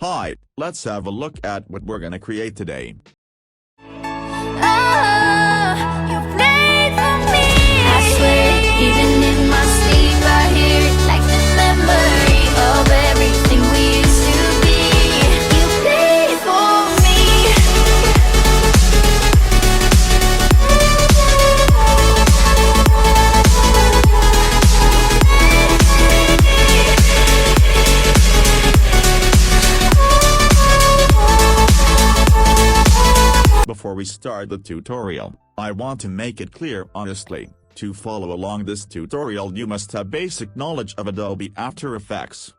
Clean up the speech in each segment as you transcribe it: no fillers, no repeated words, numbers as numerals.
Hi, let's have a look at what we're gonna create today. You played for me. I swear, even in my sleep, I hear it like the memory of everything we used to be. You played for me. Before we start the tutorial, I want to make it clear honestly, to follow along this tutorial you must have basic knowledge of Adobe After Effects.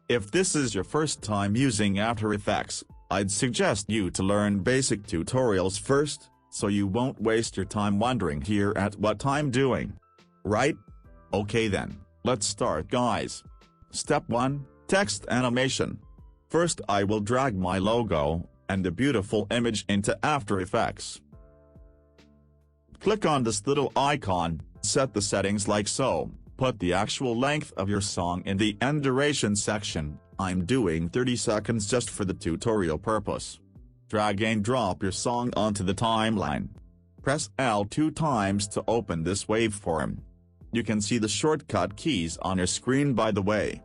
If this is your first time using After Effects, I'd suggest you to learn basic tutorials first, so you won't waste your time wondering here at what I'm doing. Right? Okay then, let's start guys. Step 1, Text Animation. First I will drag my logo and a beautiful image into After Effects. Click on this little icon, set the settings like so, put the actual length of your song in the end duration section, I'm doing 30 seconds just for the tutorial purpose. Drag and drop your song onto the timeline. Press L 2 times to open this waveform. You can see the shortcut keys on your screen by the way.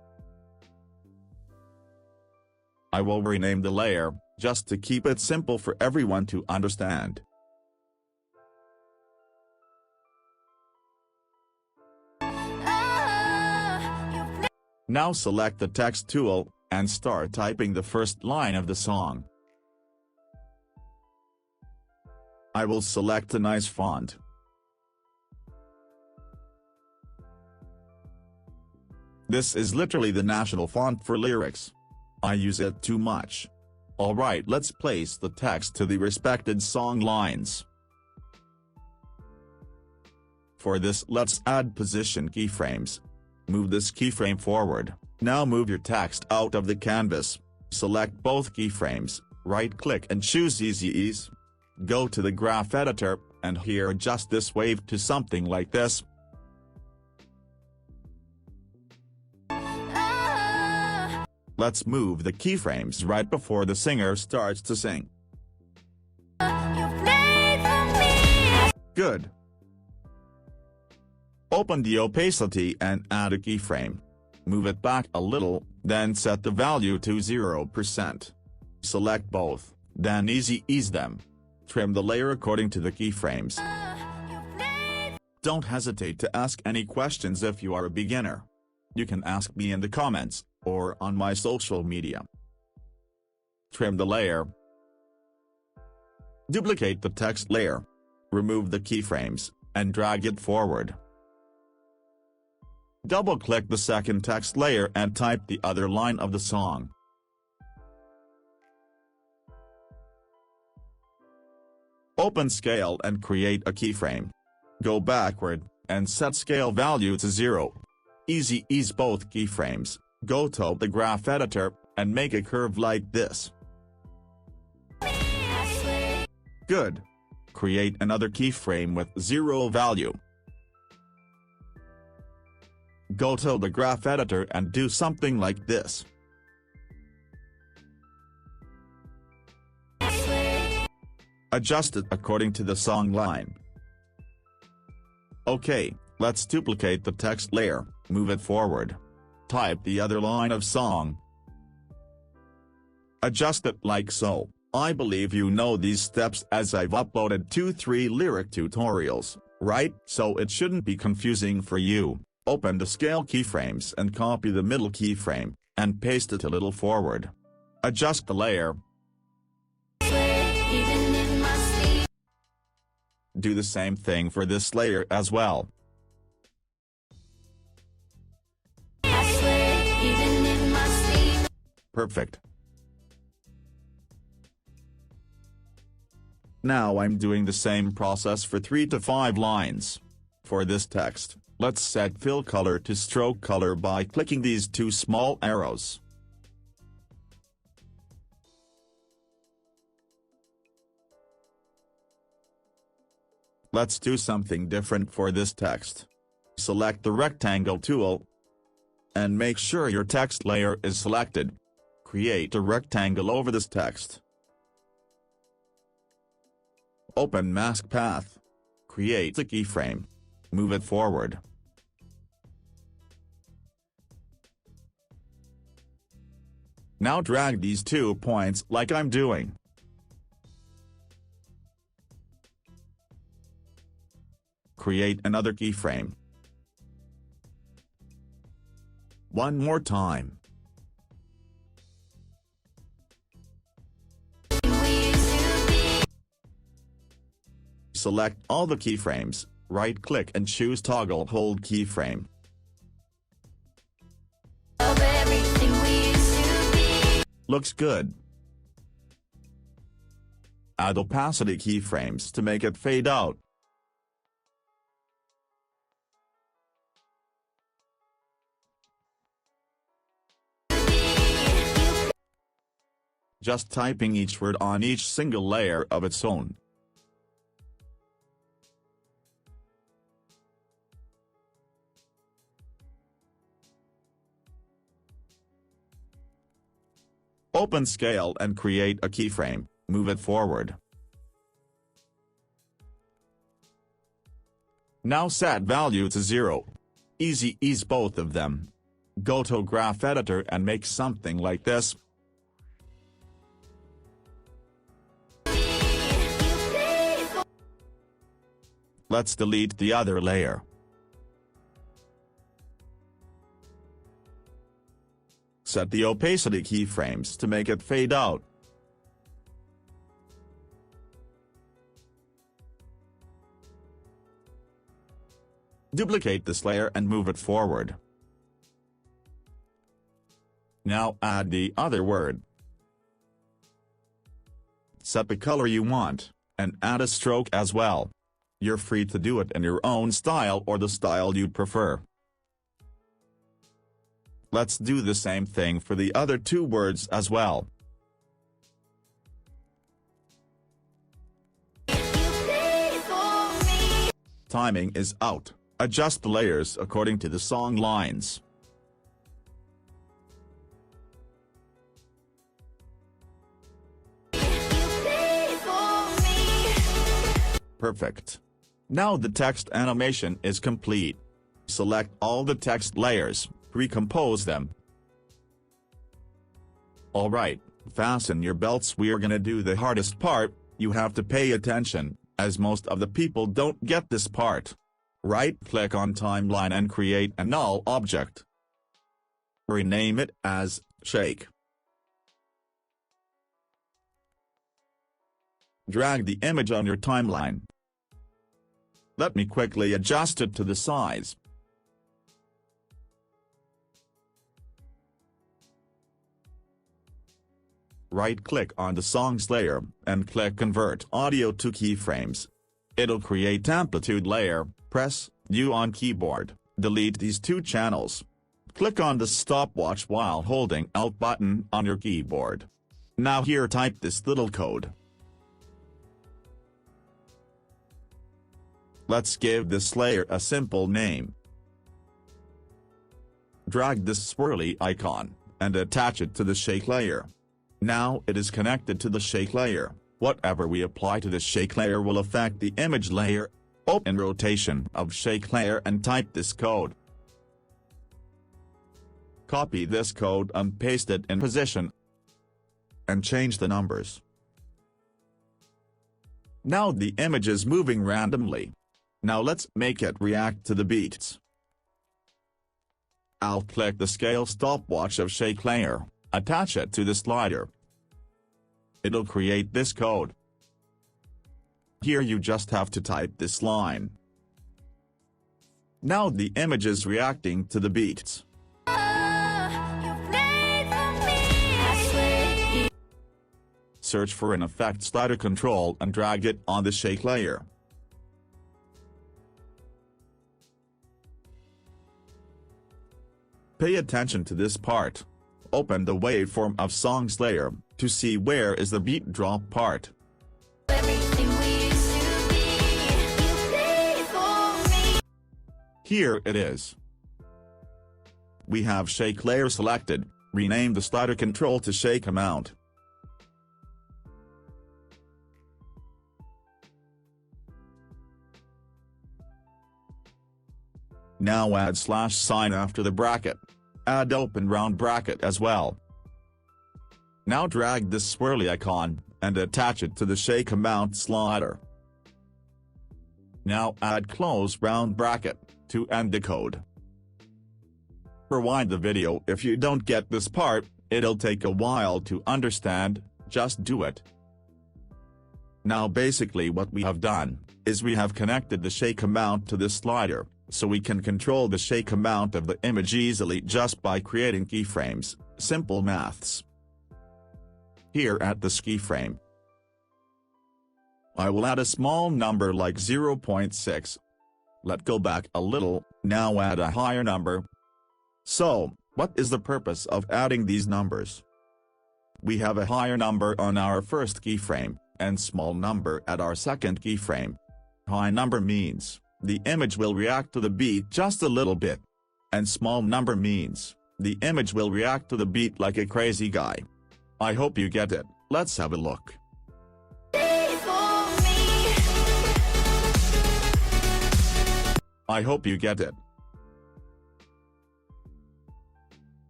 I will rename the layer, just to keep it simple for everyone to understand. Now select the text tool, and start typing the first line of the song. I will select a nice font. This is literally the national font for lyrics. I use it too much. Alright, let's place the text to the respected song lines. For this let's add position keyframes. Move this keyframe forward. Now move your text out of the canvas. Select both keyframes, right-click and choose Easy Ease. Go to the graph editor, and here adjust this wave to something like this. Let's move the keyframes right before the singer starts to sing. You played for me. Good. Open the opacity and add a keyframe. Move it back a little, then set the value to 0%. Select both, then Easy Ease them. Trim the layer according to the keyframes. Don't hesitate to ask any questions if you are a beginner. You can ask me in the comments, or on my social media. Trim the layer. Duplicate the text layer. Remove the keyframes, and drag it forward. Double-click the second text layer and type the other line of the song. Open Scale and create a keyframe. Go backward, and set scale value to 0. Easy Ease both keyframes. Go to the graph editor, and make a curve like this. Good. Create another keyframe with 0 value. Go to the graph editor and do something like this. Adjust it according to the song line. Okay, let's duplicate the text layer, move it forward. Type the other line of song. Adjust it like so. I believe you know these steps as I've uploaded 2-3 lyric tutorials, right? So it shouldn't be confusing for you. Open the scale keyframes and copy the middle keyframe, and paste it a little forward. Adjust the layer. Do the same thing for this layer as well. Perfect. Now I'm doing the same process for 3 to 5 lines. For this text, let's set fill color to stroke color by clicking these 2 small arrows. Let's do something different for this text. Select the rectangle tool, and make sure your text layer is selected. create a rectangle over this text. Open Mask Path. Create a keyframe. Move it forward. Now drag these 2 points like I'm doing. Create another keyframe. One more time. Select all the keyframes, right-click and choose Toggle Hold Keyframe. Looks good. Add opacity keyframes to make it fade out. Just typing each word on each single layer of its own. Open Scale and create a keyframe, move it forward. Now set value to 0. Ease both of them. Go to Graph Editor and make something like this. Let's delete the other layer. Set the opacity keyframes to make it fade out. Duplicate this layer and move it forward. Now add the other word. Set the color you want, and add a stroke as well. You're free to do it in your own style or the style you prefer. Let's do the same thing for the other 2 words as well. Timing is out. Adjust the layers according to the song lines. Perfect. Now the text animation is complete. Select all the text layers. Recompose them. Alright, fasten your belts. We're gonna do the hardest part. You have to pay attention, as most of the people don't get this part. Right-click on Timeline and create a null object. Rename it as Shake. Drag the image on your timeline. Let me quickly adjust it to the size. Right-click on the songs layer, and click Convert Audio to Keyframes. It'll create amplitude layer. Press U on keyboard, delete these 2 channels. Click on the stopwatch while holding Alt button on your keyboard. Now here type this little code. Let's give this layer a simple name. Drag this swirly icon, and attach it to the shake layer. Now it is connected to the shake layer. Whatever we apply to the shake layer will affect the image layer. Open rotation of shake layer and type this code. Copy this code and paste it in position. And change the numbers. Now the image is moving randomly. Now let's make it react to the beats. I'll click the scale stopwatch of shake layer, attach it to the slider. It'll create this code. Here you just have to type this line. Now the image is reacting to the beats. Search for an effect slider control and drag it on the shake layer. Pay attention to this part. Open the waveform of songs layer to see where is the beat drop part. Here it is. We have shake layer selected. Rename the slider control to shake amount. Now add slash sign after the bracket. Add open round bracket as well. Now drag this swirly icon, and attach it to the shake amount slider. Now add close round bracket, to end the code. Rewind the video if you don't get this part, it'll take a while to understand, just do it. Now basically what we have done, is we have connected the shake amount to this slider, so we can control the shake amount of the image easily just by creating keyframes, simple maths. Here at this keyframe, I will add a small number like 0.6. Let's go back a little, now add a higher number. So, what is the purpose of adding these numbers? We have a higher number on our first keyframe, and small number at our second keyframe. High number means, the image will react to the beat just a little bit. And small number means, the image will react to the beat like a crazy guy. I hope you get it, let's have a look. I hope you get it.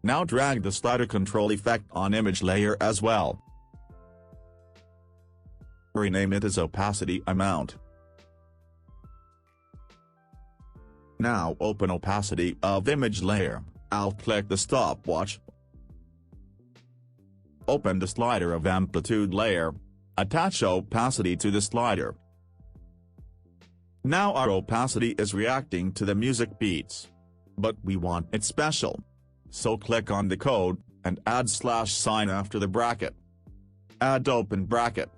Now drag the slider control effect on image layer as well. Rename it as opacity amount. Now open opacity of image layer, I'll click the stopwatch. Open the slider of amplitude layer. Attach opacity to the slider. Now our opacity is reacting to the music beats. But we want it special. So click on the code, and add slash sign after the bracket. Add open bracket.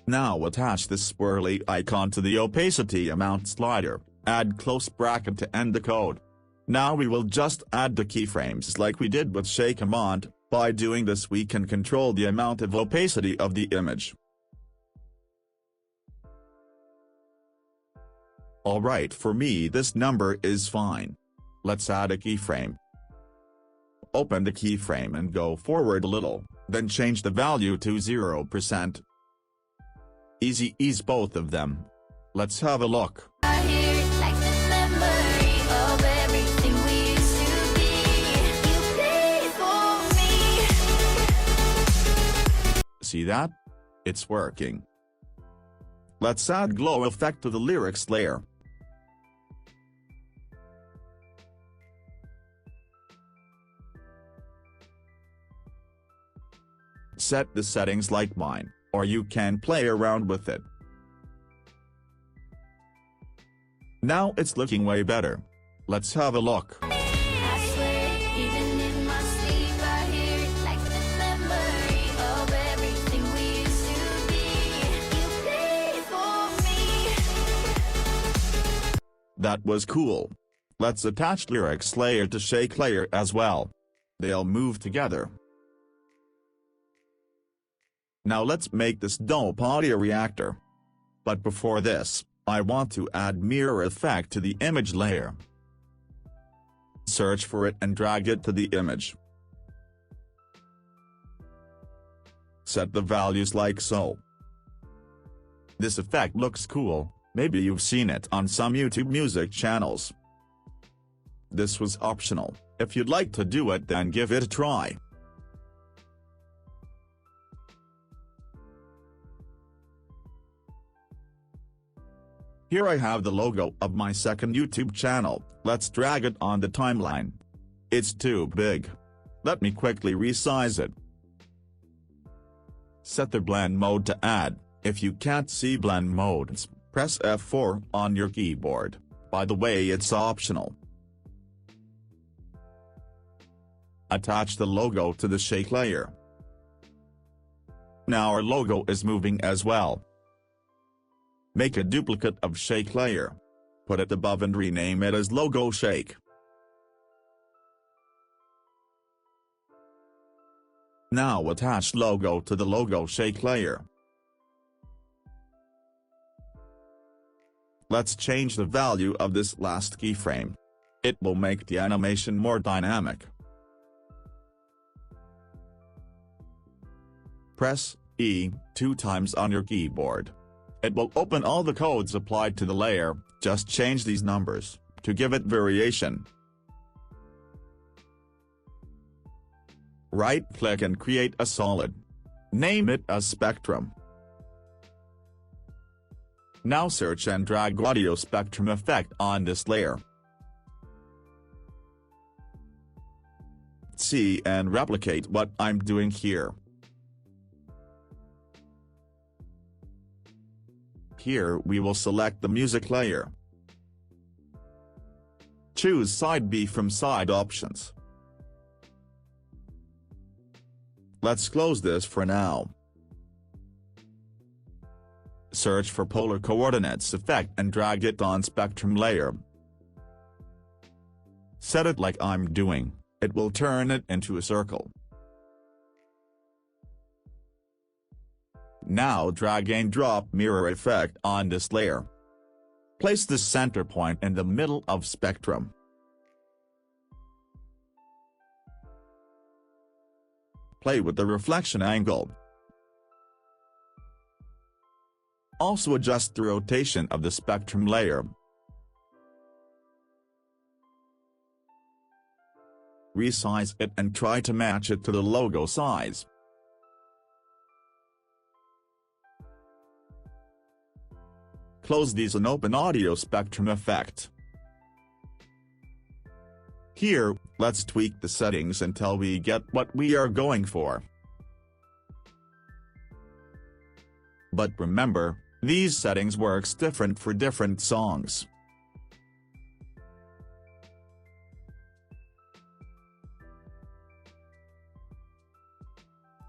Now attach this swirly icon to the opacity amount slider, add close bracket to end the code. Now we will just add the keyframes like we did with shake amount. By doing this we can control the amount of opacity of the image. Alright, for me this number is fine. Let's add a keyframe. Open the keyframe and go forward a little, then change the value to 0%. Easy ease both of them. Let's have a look. I hear it like the memory of everything we used to be. You played for me. See that? It's working. Let's add glow effect to the lyrics layer. Set the settings like mine, or you can play around with it. Now it's looking way better. Let's have a look. I swear, even in my sleep, I hear it like the memory of everything we used to be. You played for me. That was cool. Let's attach lyrics layer to shake layer as well. They'll move together. Now let's make this dope audio reactor. But before this, I want to add mirror effect to the image layer. Search for it and drag it to the image. Set the values like so. This effect looks cool, maybe you've seen it on some YouTube music channels. This was optional, if you'd like to do it then give it a try. Here I have the logo of my second YouTube channel, let's drag it on the timeline. It's too big. Let me quickly resize it. Set the blend mode to add. If you can't see blend modes, press F4 on your keyboard. By the way, it's optional. Attach the logo to the shake layer. Now our logo is moving as well. Make a duplicate of shake layer. Put it above and rename it as logo shake. Now attach logo to the logo shake layer. Let's change the value of this last keyframe. It will make the animation more dynamic. Press E 2 times on your keyboard. It will open all the codes applied to the layer, just change these numbers, to give it variation. Right-click and create a solid. Name it as spectrum. Now search and drag audio spectrum effect on this layer. See and replicate what I'm doing here. Here we will select the music layer. Choose side B from side options. Let's close this for now. Search for polar coordinates effect and drag it on spectrum layer. Set it like I'm doing, it will turn it into a circle. Now drag and drop mirror effect on this layer. Place the center point in the middle of spectrum. Play with the reflection angle. Also adjust the rotation of the spectrum layer. Resize it and try to match it to the logo size. Close these and open audio spectrum effect. Here, let's tweak the settings until we get what we are going for. But remember, these settings works different for different songs.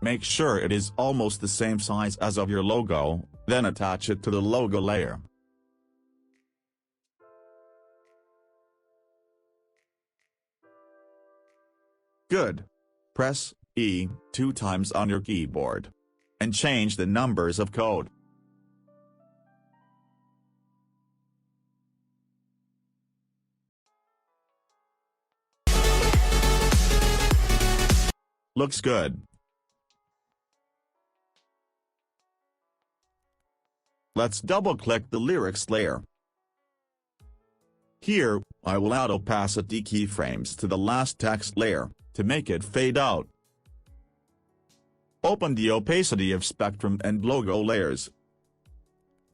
Make sure it is almost the same size as of your logo, then attach it to the logo layer. Good. Press E 2 times on your keyboard. And change the numbers of code. Looks good. Let's double-click the lyrics layer. Here, I will add opacity keyframes to the last text layer, to make it fade out. Open the opacity of spectrum and logo layers.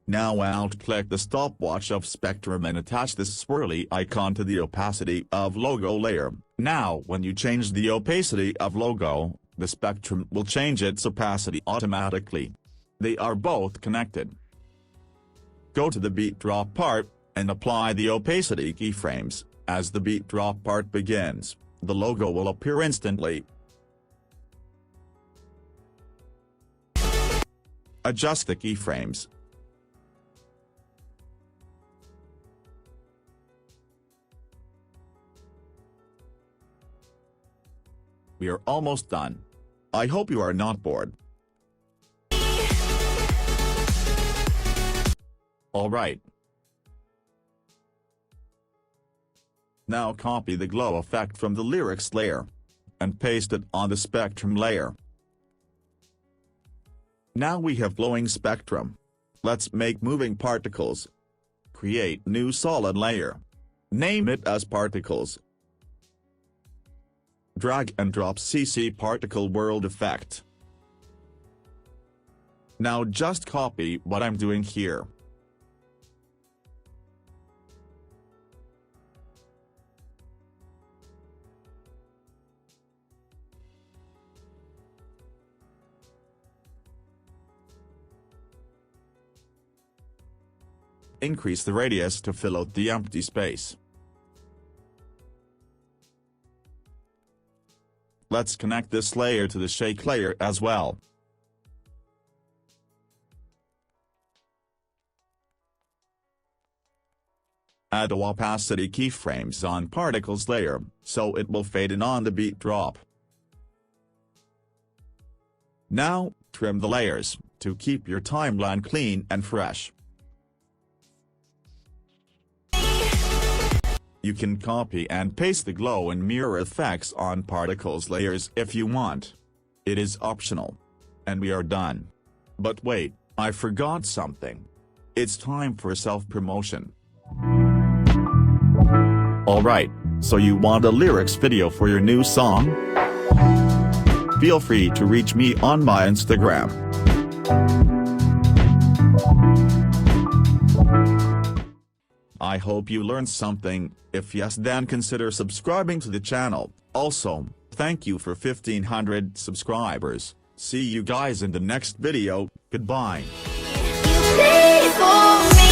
Now alt-click the stopwatch of spectrum and attach this swirly icon to the opacity of logo layer. Now when you change the opacity of logo, the spectrum will change its opacity automatically. They are both connected. Go to the beat drop part, and apply the opacity keyframes. As the beat drop part begins, the logo will appear instantly. Adjust the keyframes. We are almost done. I hope you are not bored. Alright. Now copy the glow effect from the lyrics layer and paste it on the spectrum layer. Now we have glowing spectrum. Let's make moving particles. Create new solid layer. Name it as particles. Drag and drop CC particle world effect. Now just copy what I'm doing here. Increase the radius to fill out the empty space. Let's connect this layer to the shake layer as well. Add opacity keyframes on particles layer, so it will fade in on the beat drop. Now, trim the layers, to keep your timeline clean and fresh. You can copy and paste the glow and mirror effects on particles layers if you want. It is optional. and we are done. But wait, I forgot something. It's time for self-promotion. Alright, so you want a lyrics video for your new song? Feel free to reach me on my Instagram. I hope you learned something. If yes, then consider subscribing to the channel. Also, thank you for 1500 subscribers. See you guys in the next video. Goodbye. You played for me.